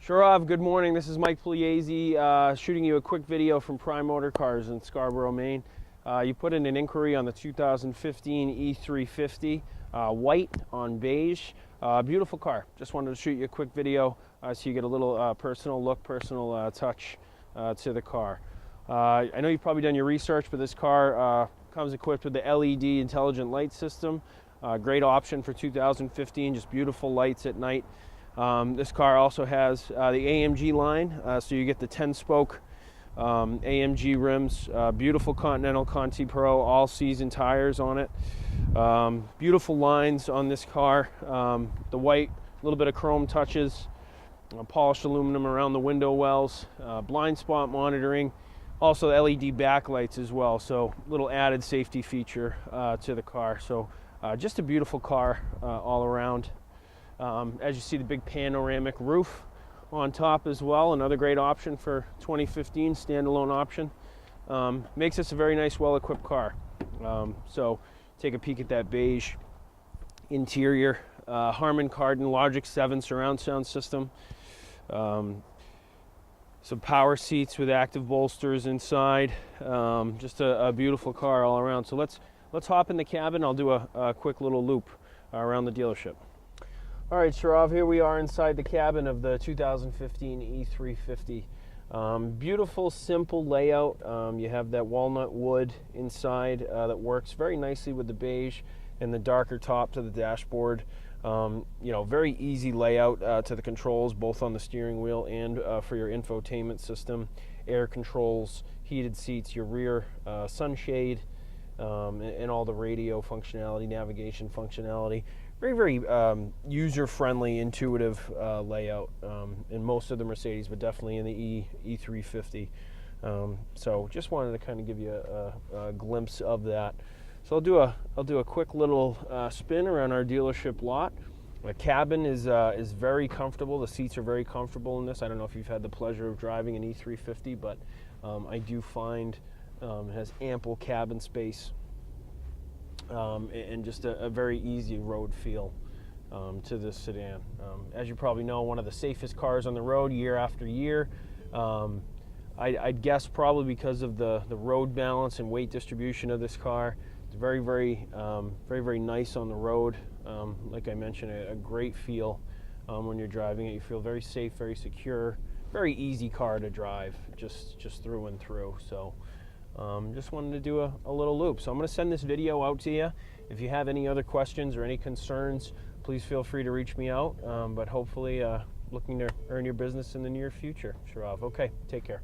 Sharav, good morning. This is Mike Pugliese shooting you a quick video from Prime Motor Cars in Scarborough, Maine. You put in an inquiry on the 2015 E350, white on beige. Beautiful car. Just wanted to shoot you a quick video so you get a little personal look, personal touch to the car. I know you've probably done your research, but this car comes equipped with the LED intelligent light system. Great option for 2015, just beautiful lights at night. This car also has the AMG line, so you get the 10-spoke AMG rims, beautiful Continental Conti Pro all-season tires on it. Beautiful lines on this car. The white, a little bit of chrome touches, polished aluminum around the window wells, blind spot monitoring, also LED backlights as well, so little added safety feature to the car. So just a beautiful car all around. As you see, the big panoramic roof on top as well, another great option for 2015, standalone option. Makes this a very nice, well-equipped car. So take a peek at that beige interior. Harman Kardon Logic 7 surround sound system. Some power seats with active bolsters inside. Just a beautiful car all around. So let's hop in the cabin. I'll do a quick little loop around the dealership. All right, Sharav, here we are inside the cabin of the 2015 E350. Beautiful, simple layout. You have that walnut wood inside that works very nicely with the beige and the darker top to the dashboard. You know, very easy layout to the controls, both on the steering wheel and for your infotainment system. Air controls, heated seats, your rear sunshade, and all the radio functionality, navigation functionality. Very user-friendly, intuitive layout in most of the Mercedes, but definitely in the E350. So just wanted to kind of give you a glimpse of that. So I'll do a quick little spin around our dealership lot. The cabin is very comfortable. The seats are very comfortable in this. I don't know if you've had the pleasure of driving an E350, but I do find it has ample cabin space. And just a very easy road feel to this sedan. As you probably know, one of the safest cars on the road year after year. I'd guess probably because of the road balance and weight distribution of this car. It's very nice on the road. Like I mentioned, a great feel when you're driving it. You feel very safe, very secure, very easy car to drive, just through and through. So. Just wanted to do a little loop. So I'm going to send this video out to you. If you have any other questions or any concerns, please feel free to reach me out. But hopefully looking to earn your business in the near future, Sharav. Okay, take care.